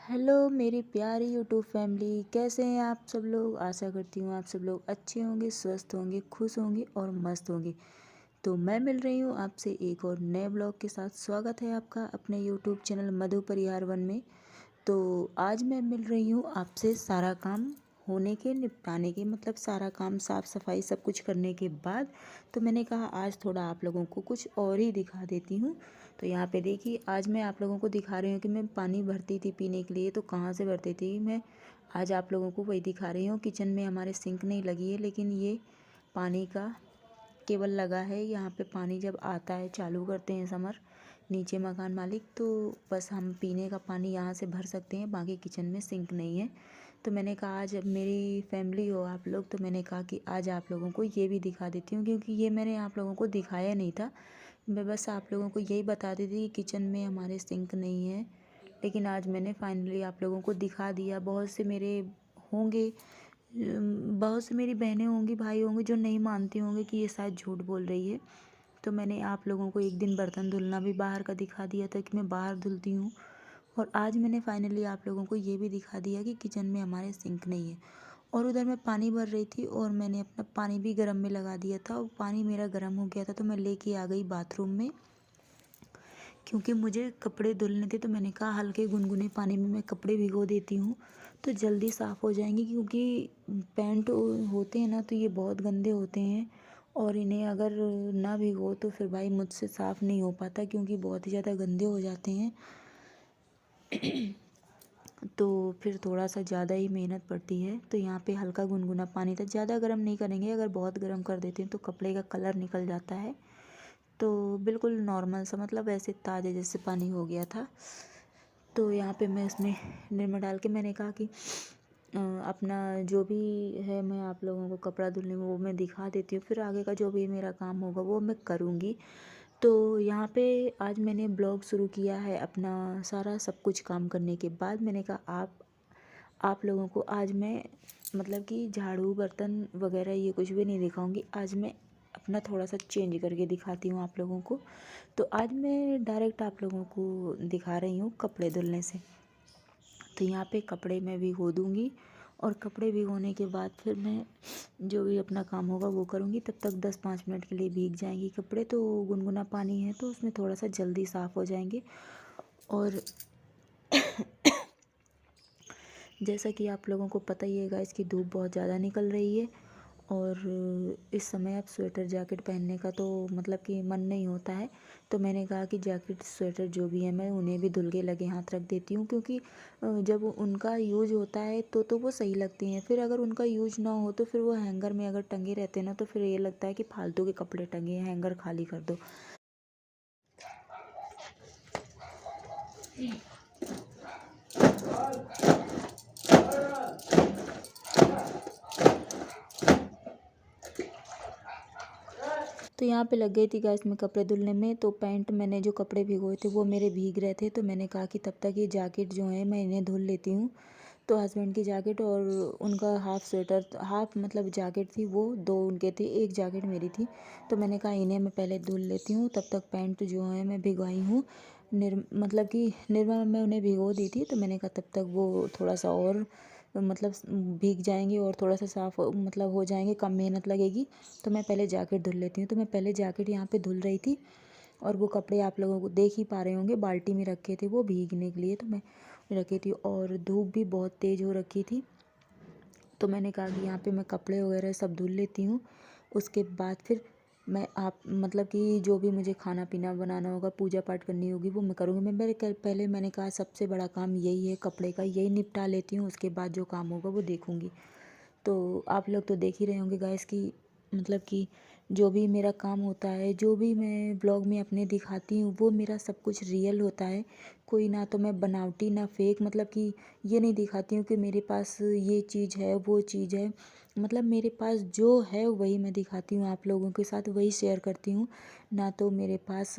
Hello मेरी प्यारी YouTube family, कैसे हैं आप सब लोग। आशा करती हूँ आप सब लोग अच्छे होंगे, स्वस्थ होंगे, खुश होंगे और मस्त होंगे। तो मैं मिल रही हूँ आपसे एक और नए ब्लॉग के साथ। स्वागत है आपका अपने यूट्यूब चैनल मधु परिहार वन में। तो आज मैं मिल रही हूँ आपसे सारा काम होने के निपटाने के, मतलब सारा काम साफ़ सफाई सब कुछ करने के बाद। तो मैंने कहा आज थोड़ा आप लोगों को कुछ और ही दिखा देती हूँ। तो यहाँ पे देखिए, आज मैं आप लोगों को दिखा रही हूँ कि मैं पानी भरती थी पीने के लिए, तो कहाँ से भरती थी मैं। आज आप लोगों को वही दिखा रही हूँ। किचन में हमारे सिंक नहीं लगी है, लेकिन ये पानी का केबल लगा है। यहाँ पे पानी जब आता है, चालू करते हैं समर नीचे मकान मालिक, तो बस हम पीने का पानी यहाँ से भर सकते हैं, बाकी किचन में सिंक नहीं है। तो मैंने कहा आज मेरी फैमिली हो आप लोग, तो मैंने कहा कि आज आप लोगों को ये भी दिखा देती हूँ, क्योंकि ये मैंने आप लोगों को दिखाया नहीं था। मैं बस आप लोगों को यही बता दी थी कि किचन में हमारे सिंक नहीं है, लेकिन आज मैंने फाइनली आप लोगों को दिखा दिया। बहुत से मेरे होंगे, बहुत से मेरी बहनें होंगी, भाई होंगे जो नहीं मानते होंगे कि ये शायद झूठ बोल रही है। तो मैंने आप लोगों को एक दिन बर्तन धुलना भी बाहर का दिखा दिया था कि मैं बाहर धुलती हूँ, और आज मैंने फाइनली आप लोगों को ये भी दिखा दिया कि किचन में हमारे सिंक नहीं है। और उधर मैं पानी भर रही थी और मैंने अपना पानी भी गर्म में लगा दिया था, और पानी मेरा गर्म हो गया था, तो मैं लेके आ गई बाथरूम में, क्योंकि मुझे कपड़े धुलने थे। तो मैंने कहा हल्के गुनगुने पानी में मैं कपड़े भिगो देती हूँ तो जल्दी साफ़ हो जाएंगे, क्योंकि पैंट होते हैं ना, तो ये बहुत गंदे होते हैं, और इन्हें अगर ना भिगो तो फिर भाई मुझसे साफ़ नहीं हो पाता, क्योंकि बहुत ही ज़्यादा गंदे हो जाते हैं। तो फिर थोड़ा सा ज़्यादा ही मेहनत पड़ती है। तो यहाँ पे हल्का गुनगुना पानी था, ज़्यादा गर्म नहीं करेंगे, अगर बहुत गर्म कर देते हैं तो कपड़े का कलर निकल जाता है। तो बिल्कुल नॉर्मल सा, मतलब ऐसे ताज़े जैसे पानी हो गया था। तो यहाँ पे मैं इसमें निरमा डाल के मैंने कहा कि अपना जो भी है मैं आप लोगों को कपड़ा धुलने में वो मैं दिखा देती हूँ, फिर आगे का जो भी मेरा काम होगा वो मैं करूँगी। तो यहाँ पे आज मैंने ब्लॉग शुरू किया है अपना सारा सब कुछ काम करने के बाद। मैंने कहा आप लोगों को आज मैं, मतलब कि झाड़ू बर्तन वगैरह ये कुछ भी नहीं दिखाऊंगी। आज मैं अपना थोड़ा सा चेंज करके दिखाती हूँ आप लोगों को। तो आज मैं डायरेक्ट आप लोगों को दिखा रही हूँ कपड़े धुलने से। तो यहाँ पे कपड़े मैं भिगो दूँगी, और कपड़े भिगोने के बाद फिर मैं जो भी अपना काम होगा वो करूँगी। तब तक 10-5 मिनट के लिए भीग जाएंगी कपड़े, तो गुनगुना पानी है तो उसमें थोड़ा सा जल्दी साफ़ हो जाएंगे। और जैसा कि आप लोगों को पता ही है गाइस कि धूप बहुत ज़्यादा निकल रही है, और इस समय अब स्वेटर जैकेट पहनने का तो मतलब कि मन नहीं होता है। तो मैंने कहा कि जैकेट स्वेटर जो भी है मैं उन्हें भी धुल के लगे हाथ रख देती हूँ, क्योंकि जब उनका यूज होता है तो वो सही लगती हैं। फिर अगर उनका यूज ना हो तो फिर वो हैंगर में अगर टंगे रहते हैं ना, तो फिर ये लगता है कि फालतू के कपड़े टंगे हैं, हैंगर खाली कर दो। तो यहाँ पे लग गई थी गैस में कपड़े धुलने में। तो पैंट मैंने जो कपड़े भिगोए थे वो मेरे भीग रहे थे, तो मैंने कहा कि तब तक ये जैकेट जो है मैं इन्हें धुल लेती हूँ। तो हस्बैंड की जैकेट और उनका हाफ़ स्वेटर, हाफ़ मतलब जैकेट थी, वो दो उनके थे, एक जैकेट मेरी थी। तो मैंने कहा इन्हें मैं पहले धुल लेती हूँ, तब तक पैंट जो है मैं भिगवाई हूँ। मतलब कि निरमा में उन्हें भिगो दी थी, तो मैंने कहा तब तक वो थोड़ा सा और मतलब भीग जाएंगे और थोड़ा सा साफ़ मतलब हो जाएंगे, कम मेहनत लगेगी। तो मैं पहले जैकेट धुल लेती हूँ। तो मैं पहले जैकेट यहाँ पे धुल रही थी, और वो कपड़े आप लोगों को देख ही पा रहे होंगे बाल्टी में रखे थे वो भीगने के लिए, तो मैं रखी थी। और धूप भी बहुत तेज़ हो रखी थी, तो मैंने कहा कि यहाँ पे मैं कपड़े वगैरह सब धुल लेती हूँ। उसके बाद फिर मैं आप मतलब कि जो भी मुझे खाना पीना बनाना होगा, पूजा पाठ करनी होगी, वो मैं करूँगी। मैं पहले मैंने कहा सबसे बड़ा काम यही है कपड़े का, यही निपटा लेती हूँ, उसके बाद जो काम होगा वो देखूँगी। तो आप लोग तो देख ही रहे होंगे गाइस कि मतलब कि जो भी मेरा काम होता है, जो भी मैं ब्लॉग में अपने दिखाती हूँ, वो मेरा सब कुछ रियल होता है। कोई ना तो मैं बनावटी ना फेक, मतलब कि ये नहीं दिखाती हूँ कि मेरे पास ये चीज़ है वो चीज़ है। मतलब मेरे पास जो है वही मैं दिखाती हूँ, आप लोगों के साथ वही शेयर करती हूँ। ना तो मेरे पास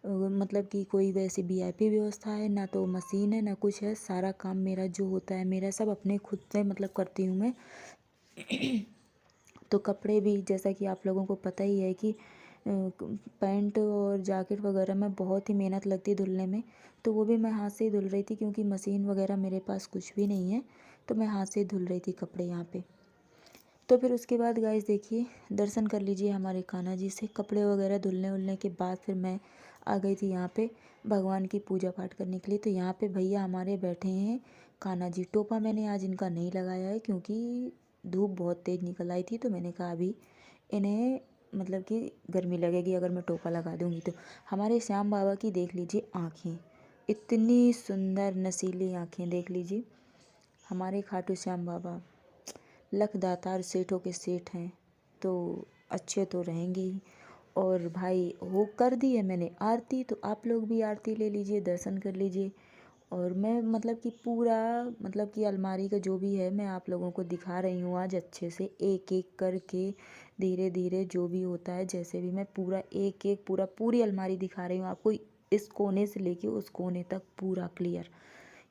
मतलब कि कोई वैसी वीआईपी व्यवस्था है, ना तो मशीन है, ना कुछ है। सारा काम मेरा जो होता है, मेरा सब अपने खुद से मतलब करती हूँ मैं। तो कपड़े भी जैसा कि आप लोगों को पता ही है कि पैंट और जैकेट वगैरह में बहुत ही मेहनत लगती है धुलने में, तो वो भी मैं हाथ से ही धुल रही थी क्योंकि मशीन वगैरह मेरे पास कुछ भी नहीं है। तो मैं हाथ से ही धुल रही थी कपड़े यहाँ पे। तो फिर उसके बाद गाइस देखिए, दर्शन कर लीजिए हमारे कान्हा जी से। कपड़े वगैरह धुलने उलने के बाद फिर मैं आ गई थी यहाँ पे भगवान की पूजा पाठ करने के लिए। तो यहाँ पे भैया हमारे बैठे हैं कान्हा जी। टोपा मैंने आज इनका नहीं लगाया है क्योंकि धूप बहुत तेज़ निकल आई थी, तो मैंने कहा अभी इन्हें मतलब कि गर्मी लगेगी अगर मैं टोपा लगा दूँगी तो। हमारे श्याम बाबा की देख लीजिए आँखें, इतनी सुंदर नसीली आँखें देख लीजिए। हमारे खाटू श्याम बाबा लखदातार सेठों के सेठ हैं, तो अच्छे तो रहेंगे ही। और भाई वो कर दी है मैंने आरती, तो आप लोग भी आरती ले लीजिए, दर्शन कर लीजिए। और मैं मतलब कि पूरा मतलब कि अलमारी का जो भी है मैं आप लोगों को दिखा रही हूँ आज अच्छे से, एक एक करके धीरे धीरे जो भी होता है जैसे भी, मैं पूरा एक एक पूरी अलमारी दिखा रही हूँ आपको, इस कोने से लेके उस कोने तक पूरा क्लियर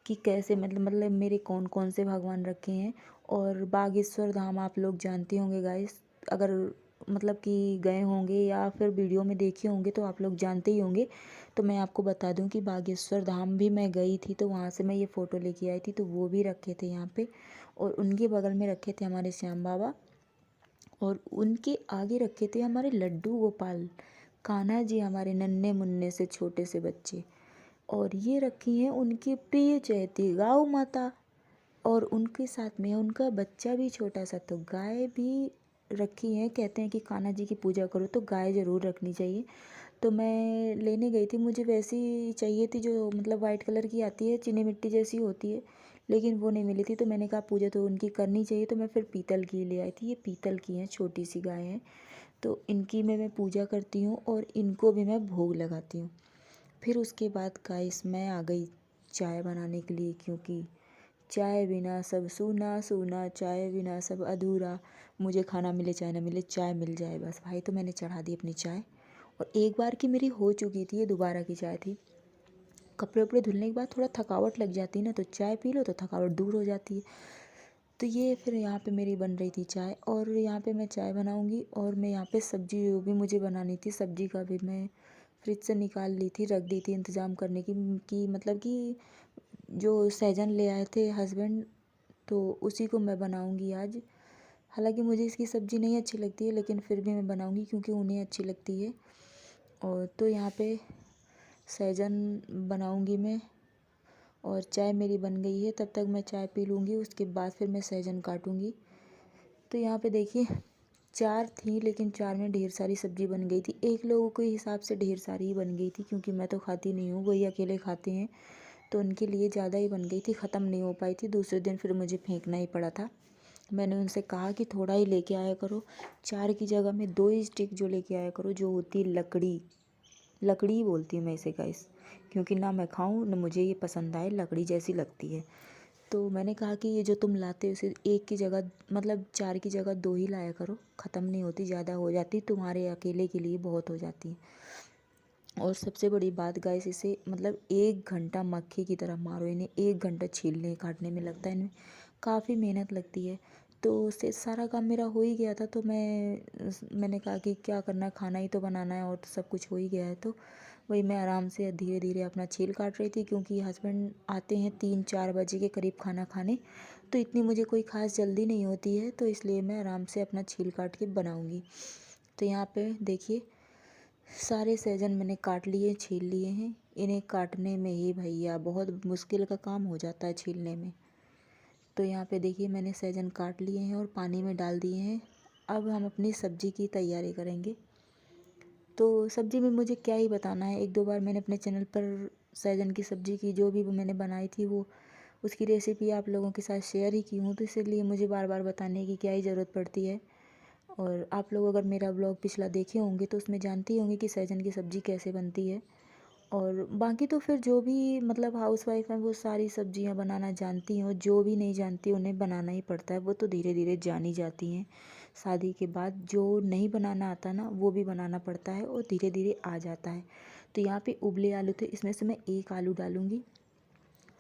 कि कैसे मतलब मेरे कौन कौन से भगवान रखे हैं। और बागेश्वर धाम आप लोग जानते होंगे गाइस, अगर मतलब कि गए होंगे या फिर वीडियो में देखे होंगे तो आप लोग जानते ही होंगे। तो मैं आपको बता दूं कि बागेश्वर धाम भी मैं गई थी, तो वहाँ से मैं ये फ़ोटो लेके आई थी, तो वो भी रखे थे यहाँ पे। और उनके बगल में रखे थे हमारे श्याम बाबा, और उनके आगे रखे थे हमारे लड्डू गोपाल कान्हा जी, हमारे नन्हे मुन्ने से छोटे से बच्चे। और ये रखी हैं उनकी प्रिय चहेती गौ माता, और उनके साथ में उनका बच्चा भी छोटा सा, तो गाय भी रखी है। कहते हैं कि कान्हा जी की पूजा करो तो गाय ज़रूर रखनी चाहिए। तो मैं लेने गई थी, मुझे वैसी चाहिए थी जो मतलब वाइट कलर की आती है, चीनी मिट्टी जैसी होती है, लेकिन वो नहीं मिली थी। तो मैंने कहा पूजा तो उनकी करनी चाहिए, तो मैं फिर पीतल की ले आई थी। ये पीतल की हैं, छोटी सी गाय हैं, तो इनकी मैं पूजा करती हूँ और इनको भी मैं भोग लगाती हूँ। फिर उसके बाद गाइस मैं आ गई चाय बनाने के लिए, क्योंकि चाय बिना सब सूना सूना, चाय बिना सब अधूरा। मुझे खाना मिले चाहे ना मिले, चाय मिल जाए बस भाई। तो मैंने चढ़ा दी अपनी चाय, और एक बार की मेरी हो चुकी थी, ये दोबारा की चाय थी। कपड़े उपड़े धुलने के बाद थोड़ा थकावट लग जाती है ना, तो चाय पी लो तो थकावट दूर हो जाती है। तो ये फिर यहाँ पे मेरी बन रही थी चाय, और यहाँ पे मैं चाय बनाऊँगी, और मैं यहाँ पे सब्जी जो भी मुझे बनानी थी, सब्जी का भी मैं फ्रिज से निकाल ली थी, रख दी थी इंतज़ाम करने की मतलब कि जो सहजन ले आए थे हस्बैंड, तो उसी को मैं बनाऊँगी आज। हालांकि मुझे इसकी सब्ज़ी नहीं अच्छी लगती है, लेकिन फिर भी मैं बनाऊँगी क्योंकि उन्हें अच्छी लगती है। और तो यहाँ पे सहजन बनाऊँगी मैं, और चाय मेरी बन गई है। तब तक मैं चाय पी लूँगी, उसके बाद फिर मैं सहजन काटूँगी। तो यहाँ पे देखिए 4 थी, लेकिन 4 में ढेर सारी सब्ज़ी बन गई थी। एक लोगों के हिसाब से ढेर सारी ही बन गई थी, क्योंकि मैं तो खाती नहीं हूँ, वही अकेले खाते हैं, तो उनके लिए ज़्यादा ही बन गई थी, ख़त्म नहीं हो पाई थी। दूसरे दिन फिर मुझे फेंकना ही पड़ा था। मैंने उनसे कहा कि थोड़ा ही लेके आया करो, 4 की जगह में 2 ही स्टिक जो लेके आया करो, जो होती है लकड़ी, लकड़ी ही बोलती हूँ मैं इसे गाइस, क्योंकि ना मैं खाऊं ना मुझे ये पसंद आए, लकड़ी जैसी लगती है। तो मैंने कहा कि ये जो तुम लाते हो इसे एक की जगह मतलब 4 की जगह 2 ही लाया करो, ख़त्म नहीं होती, ज़्यादा हो जाती, तुम्हारे अकेले के लिए बहुत हो जाती है। और सबसे बड़ी बात गाइस, इसे मतलब 1 घंटा मक्खी की तरह मारो इन्हें, 1 घंटा छीलने काटने में लगता है इनमें, काफ़ी मेहनत लगती है। तो उससे सारा काम मेरा हो ही गया था, तो मैंने कहा कि क्या करना है, खाना ही तो बनाना है और तो सब कुछ हो ही गया है। तो वही मैं आराम से धीरे धीरे अपना छील काट रही थी, क्योंकि हस्बैंड आते हैं 3-4 बजे के करीब खाना खाने, तो इतनी मुझे कोई ख़ास जल्दी नहीं होती है, तो इसलिए मैं आराम से अपना छील काट के बनाऊँगी। तो यहाँ पे देखिए सारे सहजन मैंने काट लिए, छील लिए हैं। इन्हें काटने में ही भैया बहुत मुश्किल का काम हो जाता है छीलने में। तो यहाँ पे देखिए मैंने सहजन काट लिए हैं और पानी में डाल दिए हैं। अब हम अपनी सब्ज़ी की तैयारी करेंगे। तो सब्ज़ी में मुझे क्या ही बताना है, 1-2 बार मैंने अपने चैनल पर सहजन की सब्ज़ी की जो भी मैंने बनाई थी वो उसकी रेसिपी आप लोगों के साथ शेयर ही की हूँ, तो इसलिए मुझे बार बार बताने की क्या ही ज़रूरत पड़ती है। और आप लोग अगर मेरा ब्लॉग पिछला देखे होंगे तो उसमें जानते ही होंगे कि सहजन की सब्ज़ी कैसे बनती है। और बाकी तो फिर जो भी मतलब हाउसवाइफ हैं वो सारी सब्जियां बनाना जानती हैं, और जो भी नहीं जानती उन्हें बनाना ही पड़ता है, वो तो धीरे धीरे जान ही जाती हैं। शादी के बाद जो नहीं बनाना आता ना वो भी बनाना पड़ता है, और धीरे धीरे आ जाता है। तो यहाँ पे उबले आलू थे, इसमें से मैं 1 आलू डालूँगी।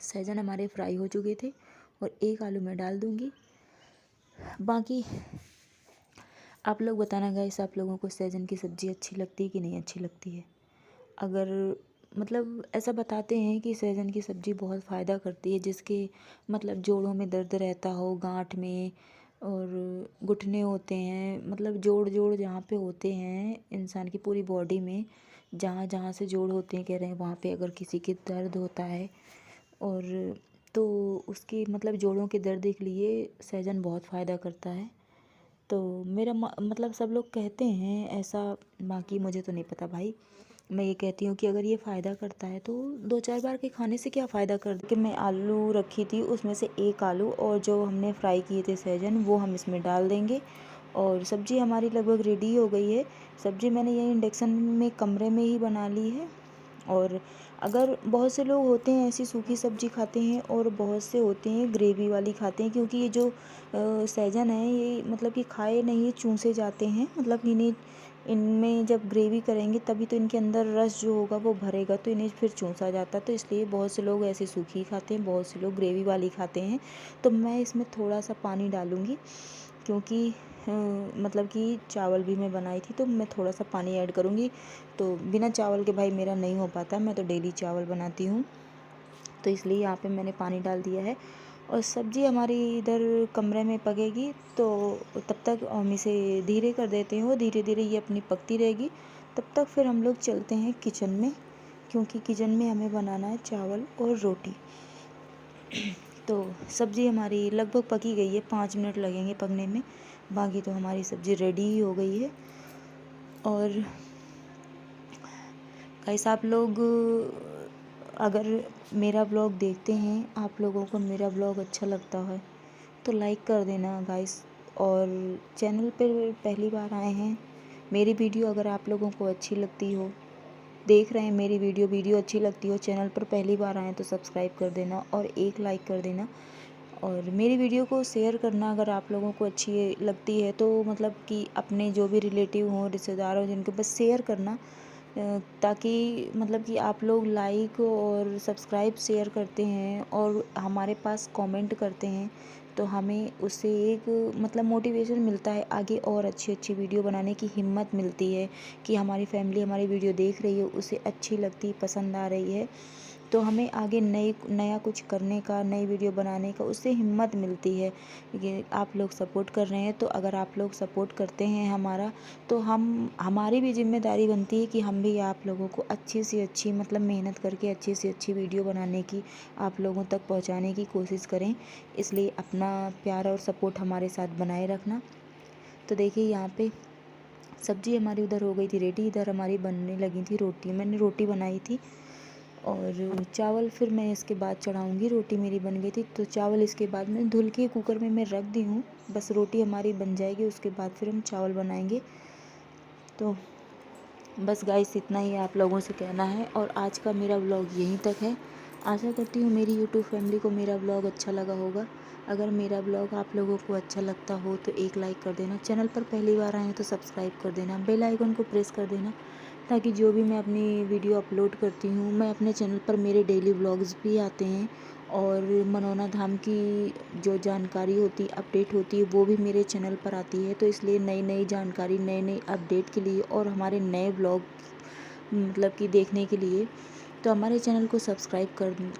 सहजन हमारे फ्राई हो चुके थे, और 1 आलू मैं डाल दूँगी। बाकी आप लोग बताना गाइस, आप लोगों को सहजन की सब्ज़ी अच्छी लगती है कि नहीं अच्छी लगती है। अगर मतलब ऐसा बताते हैं कि सहजन की सब्ज़ी बहुत फ़ायदा करती है, जिसके मतलब जोड़ों में दर्द रहता हो, गांठ में और घुटने होते हैं, मतलब जोड़ जोड़ जहाँ पे होते हैं इंसान की पूरी बॉडी में, जहाँ जहाँ से जोड़ होते हैं कह रहे हैं, वहाँ पे अगर किसी के दर्द होता है और तो उसकी मतलब जोड़ों के दर्द के लिए सहजन बहुत फ़ायदा करता है। तो मेरा मतलब सब लोग कहते हैं ऐसा, बाकी मुझे तो नहीं पता भाई। मैं ये कहती हूँ कि अगर ये फ़ायदा करता है तो 2-4 बार के खाने से क्या फ़ायदा कर कि मैं आलू रखी थी, उसमें से एक आलू और जो हमने फ्राई किए थे सहजन, वो हम इसमें डाल देंगे और सब्ज़ी हमारी लगभग रेडी हो गई है। सब्ज़ी मैंने ये इंडक्शन में कमरे में ही बना ली है। और अगर बहुत से लोग होते हैं ऐसी सूखी सब्ज़ी खाते हैं और बहुत से होते हैं ग्रेवी वाली खाते हैं, क्योंकि ये जो सहजन है ये मतलब कि खाए नहीं, ये चूसे जाते हैं, मतलब इन्हें इनमें जब ग्रेवी करेंगे तभी तो इनके अंदर रस जो होगा वो भरेगा, तो इन्हें फिर चूसा जाता है। तो इसलिए बहुत से लोग ऐसे सूखी खाते हैं, बहुत से लोग ग्रेवी वाली खाते हैं। तो मैं इसमें थोड़ा सा पानी डालूँगी, क्योंकि मतलब कि चावल भी मैं बनाई थी तो मैं थोड़ा सा पानी ऐड करूँगी। तो बिना चावल के भाई मेरा नहीं हो पाता, मैं तो डेली चावल बनाती हूँ, तो इसलिए यहाँ पे मैंने पानी डाल दिया है। और सब्ज़ी हमारी इधर कमरे में पकेगी, तो तब तक हम इसे धीरे कर देते हैं, वो धीरे धीरे ये अपनी पकती रहेगी। तब तक फिर हम लोग चलते हैं किचन में, क्योंकि किचन में हमें बनाना है चावल और रोटी। तो सब्ज़ी हमारी लगभग पकी गई है, 5 मिनट लगेंगे पकने में, बाकी तो हमारी सब्ज़ी रेडी ही हो गई है। और गाइस आप लोग अगर मेरा ब्लॉग देखते हैं, आप लोगों को मेरा ब्लॉग अच्छा लगता है तो लाइक कर देना गाइस। और चैनल पर पहली बार आए हैं, मेरी वीडियो अगर आप लोगों को अच्छी लगती हो, देख रहे हैं मेरी वीडियो अच्छी लगती हो, चैनल पर पहली बार आए तो सब्सक्राइब कर देना और एक लाइक कर देना। और मेरी वीडियो को शेयर करना अगर आप लोगों को अच्छी लगती है तो, मतलब कि अपने जो भी रिलेटिव हों, रिश्तेदार हों, जिनके बस शेयर करना, ताकि मतलब कि आप लोग लाइक और सब्सक्राइब शेयर करते हैं और हमारे पास कमेंट करते हैं, तो हमें उससे एक मतलब मोटिवेशन मिलता है, आगे और अच्छी अच्छी वीडियो बनाने की हिम्मत मिलती है कि हमारी फैमिली हमारी वीडियो देख रही है, उसे अच्छी लगती, पसंद आ रही है, तो हमें आगे नया कुछ करने का, नई वीडियो बनाने का उससे हिम्मत मिलती है। ये आप लोग सपोर्ट कर रहे हैं, तो अगर आप लोग सपोर्ट करते हैं हमारा, तो हमारी भी जिम्मेदारी बनती है कि हम भी आप लोगों को अच्छी से अच्छी मतलब मेहनत करके अच्छी से अच्छी वीडियो बनाने की, आप लोगों तक पहुंचाने की कोशिश करें। इसलिए अपना प्यार और सपोर्ट हमारे साथ बनाए रखना। तो देखिए यहाँ पे सब्ज़ी हमारी उधर हो गई थी रेडी, इधर हमारी बनने लगी थी रोटी, मैंने रोटी बनाई थी और चावल फिर मैं इसके बाद चढ़ाऊँगी। रोटी मेरी बन गई थी, तो चावल इसके बाद मैं धुल के कुकर में मैं रख दी हूँ, बस रोटी हमारी बन जाएगी, उसके बाद फिर हम चावल बनाएंगे। तो बस गाइस इतना ही आप लोगों से कहना है और आज का मेरा व्लॉग यहीं तक है। आशा करती हूँ मेरी यूट्यूब फैमिली को मेरा व्लॉग अच्छा लगा होगा। अगर मेरा व्लॉग आप लोगों को अच्छा लगता हो तो एक लाइक कर देना, चैनल पर पहली बार आए तो सब्सक्राइब कर देना, बेल आइकन को प्रेस कर देना, ताकि जो भी मैं अपनी वीडियो अपलोड करती हूँ, मैं अपने चैनल पर मेरे डेली व्लॉग्स भी आते हैं और मनौना धाम की जो जानकारी होती अपडेट होती है वो भी मेरे चैनल पर आती है। तो इसलिए नई नई जानकारी, नए नए अपडेट के लिए और हमारे नए व्लॉग मतलब कि देखने के लिए तो हमारे चैनल को सब्सक्राइब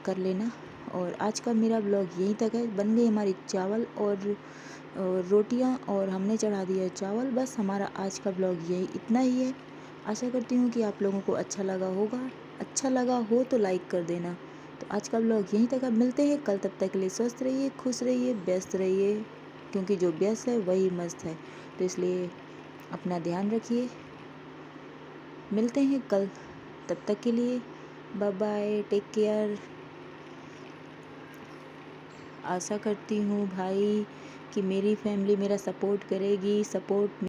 कर लेना। और आज का मेरा ब्लॉग यहीं तक है। बन गई हमारी चावल और रोटियां और हमने चढ़ा दिया चावल। बस हमारा आज का ब्लॉग यही इतना ही है। आशा करती हूँ कि आप लोगों को अच्छा लगा होगा। अच्छा लगा हो तो लाइक कर देना। तो आज का ब्लॉग यहीं तक है, मिलते हैं कल। तब तक के लिए स्वस्थ रहिए, खुश रहिए, व्यस्त रहिए, क्योंकि जो व्यस्त है वही मस्त है। तो इसलिए अपना ध्यान रखिए। मिलते हैं कल, तब तक के लिए बाय बाय, टेक केयर। आशा करती हूँ भाई कि मेरी फैमिली मेरा सपोर्ट करेगी। सपोर्ट